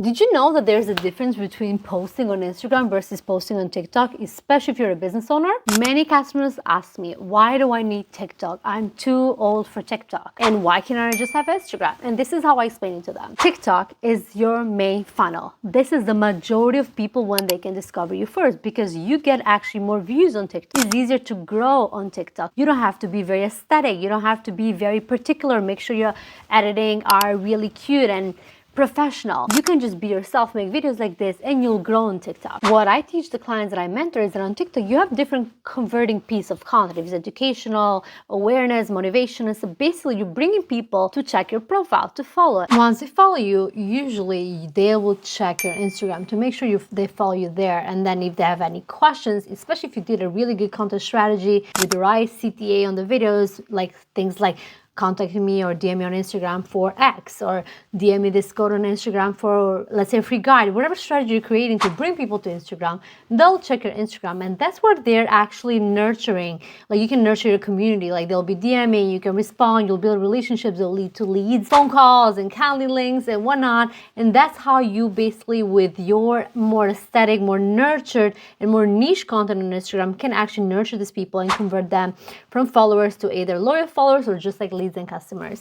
Did you know that there's a difference between posting on Instagram versus posting on TikTok, especially if you're a business owner? Many customers ask me, why do I need TikTok? I'm too old for TikTok. And why can't I just have Instagram? And this is how I explain it to them. TikTok is your main funnel. This is the majority of people when they can discover you first, because you get actually more views on TikTok. It's easier to grow on TikTok. You don't have to be very aesthetic. You don't have to be very particular. Make sure your editing are really cute and professional. You can just be yourself, make videos like this, and you'll grow on TikTok. What I teach the clients that I mentor is that on TikTok, you have different converting piece of content. If it's educational, awareness, motivation. So basically, you're bringing people to check your profile, to follow it. Once they follow you, usually they will check your Instagram to make sure they follow you there. And then if they have any questions, especially if you did a really good content strategy with the right CTA on the videos, like things like contact me or DM me on Instagram for X, or DM me this code on Instagram for, let's say, a free guide, whatever strategy you're creating to bring people to Instagram, they'll check your Instagram. And that's where they're actually nurturing. Like, you can nurture your community. Like, they'll be DMing, you can respond, you'll build relationships, they'll lead to leads, phone calls, and Calendly links and whatnot. And that's how you basically, with your more aesthetic, more nurtured, and more niche content on Instagram, can actually nurture these people and convert them from followers to either loyal followers or just like leads and customers.